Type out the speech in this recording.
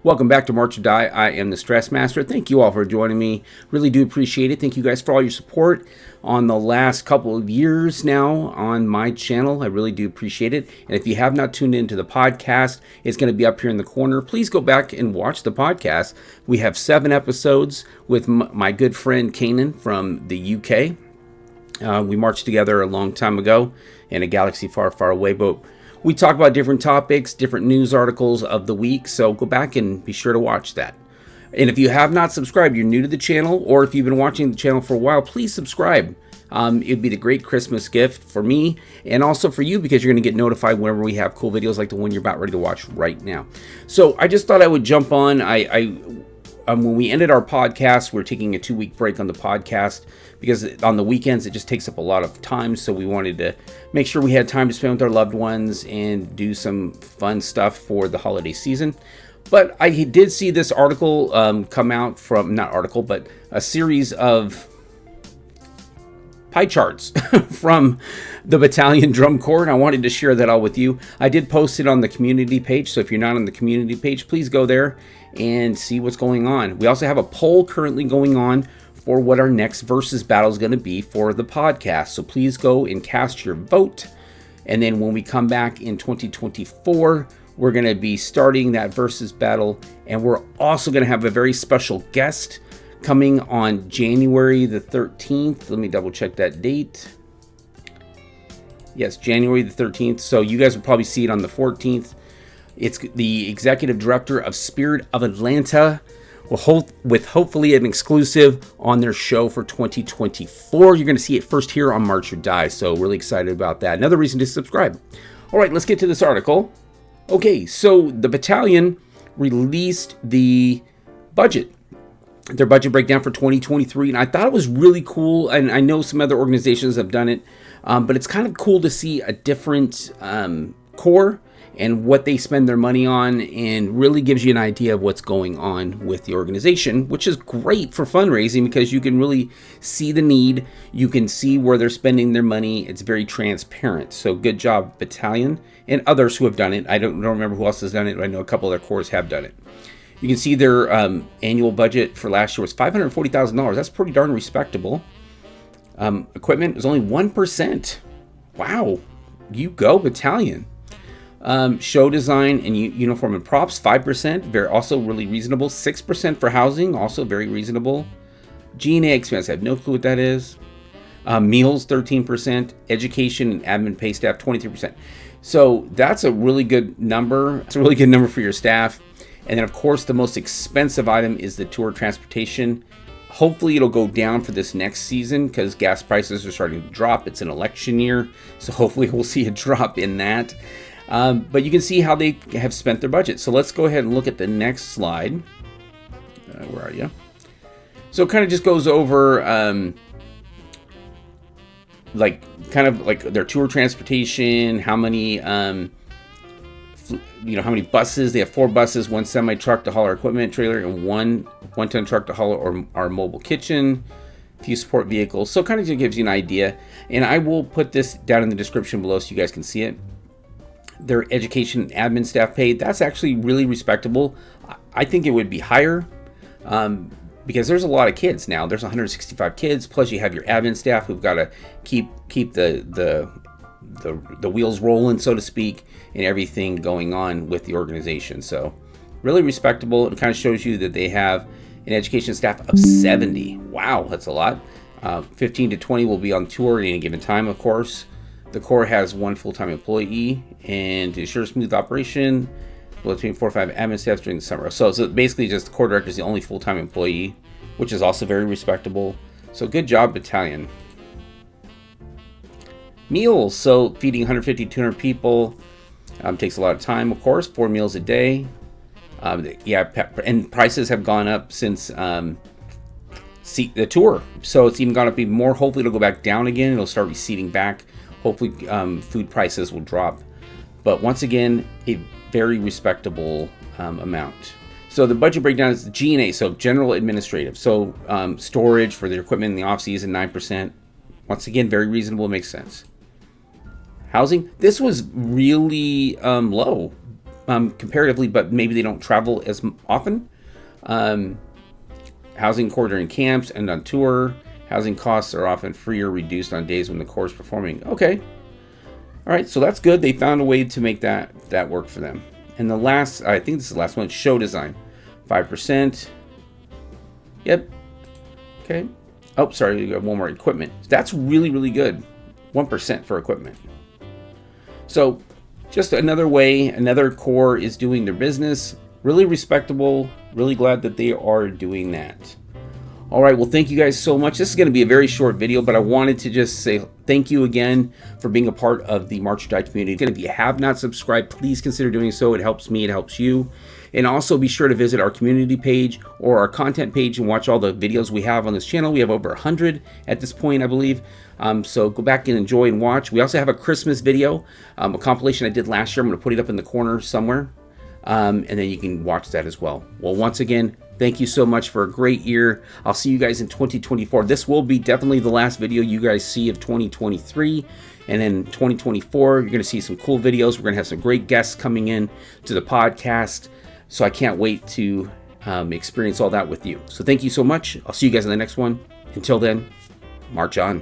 Welcome back to March or Die. I am the Stress Master. Thank you all for joining me. Really do appreciate it. Thank you guys for all your support on the last couple of years now on my channel. I really do appreciate it. And if you have not tuned into the podcast, it's going to be up here in the corner. Please go back and watch the podcast. We have 7 episodes with my good friend Kanan from the UK. We marched together a long time ago in a galaxy far, far away, but we talk about different topics, different news articles of the week, so go back and be sure to watch that. And if you have not subscribed, you're new to the channel, or if you've been watching the channel for a while, please subscribe. It'd be the great Christmas gift for me and also for you, because you're going to get notified whenever we have cool videos like the one you're about ready to watch right now. So I just thought I would jump on. When we ended our podcast, we're taking a 2-week break on the podcast because on the weekends it just takes up a lot of time. So we wanted to make sure we had time to spend with our loved ones and do some fun stuff for the holiday season. But I did see this article come out from, not article, but a series of pie charts from the Battalion Drum Corps, and I wanted to share that all with you. I did post it on the community page, so if you're not on the community page, please go there and see what's going on. We also have a poll currently going on for what our next versus battle is going to be for the podcast, so please go and cast your vote. And then when we come back in 2024, we're going to be starting that versus battle, and we're also going to have a very special guest coming on January the 13th. Let me double check that date. Yes, January the 13th. So you guys will probably see it on the 14th. It's the executive director of Spirit of Atlanta, with hopefully an exclusive on their show for 2024. You're going to see it first here on March or Die. So really excited about that. Another reason to subscribe. All right, let's get to this article. Okay, so the battalion released the budget. Their budget breakdown for 2023, and I thought it was really cool, and I know some other organizations have done it, but it's kind of cool to see a different corps and what they spend their money on, and really gives you an idea of what's going on with the organization, which is great for fundraising because you can really see the need, you can see where they're spending their money. It's very transparent. So good job, Battalion, and others who have done it. I don't remember who else has done it, but I know a couple of their corps have done it. You can see their annual budget for last year was $540,000. That's pretty darn respectable. Equipment was only 1%. Wow. You go, Battalion. Show design and uniform and props, 5%. Very, also really reasonable. 6% for housing, also very reasonable. G&A expense, I have no clue what that is. Meals, 13%. Education and admin pay staff, 23%. So that's a really good number. It's a really good number for your staff. And then, of course, the most expensive item is the tour transportation. Hopefully, it'll go down for this next season because gas prices are starting to drop. It's an election year, so hopefully we'll see a drop in that. But you can see how they have spent their budget. So let's go ahead and look at the next slide. Where are you? So it kind of just goes over kind of like their tour transportation, how many... how many buses. They have 4 buses, 1 semi-truck to haul our equipment trailer, and 1 1-ton truck to haul our mobile kitchen, a few support vehicles. So it kind of just gives you an idea. And I will put this down in the description below so you guys can see it. Their education and admin staff paid, that's actually really respectable. I think it would be higher because there's a lot of kids now. There's 165 kids, plus you have your admin staff who've got to keep the wheels rolling, so to speak, and everything going on with the organization. So really respectable. It kind of shows you that they have an education staff of 70. Wow, that's a lot. 15 to 20 will be on tour at any given time, of course. The Corps has 1 full-time employee, and to ensure smooth operation, between 4 or 5 admin staff during the summer. So basically just the Corps director is the only full-time employee, which is also very respectable. So good job, Battalion. Meals, so feeding 150 to 200 people takes a lot of time, of course. 4 meals a day. And prices have gone up since the tour, so it's even gone up even more. Hopefully it'll go back down again. It'll start receding back. Hopefully food prices will drop, but once again, a very respectable amount. So the budget breakdown is G&A, so general administrative. So storage for their equipment in the off season, 9%. Once again, very reasonable, makes sense. Housing, this was really low. comparatively, but maybe they don't travel as often. Housing corps during camps and on tour. Housing costs are often free or reduced on days when the corps is performing. Okay. All right, so that's good. They found a way to make that work for them. And the last, I think this is the last one, show design. 5%. Yep. Okay. Oh, sorry, you got one more, equipment. That's really, really good. 1% for equipment. So just another way, another corps is doing their business. Really respectable. Really glad that they are doing that. All right, well, thank you guys so much. This is going to be a very short video, but I wanted to just say thank you again for being a part of the March or Die community. If you have not subscribed, please consider doing so. It helps me, it helps you. And also be sure to visit our community page or our content page and watch all the videos we have on this channel. We have over 100 at this point, I believe. So go back and enjoy and watch. We also have a Christmas video, a compilation I did last year. I'm going to put it up in the corner somewhere. And then you can watch that as well. Well, once again, thank you so much for a great year. I'll see you guys in 2024. This will be definitely the last video you guys see of 2023. And then 2024, you're going to see some cool videos. We're going to have some great guests coming in to the podcast. So I can't wait to experience all that with you. So thank you so much. I'll see you guys in the next one. Until then, march on.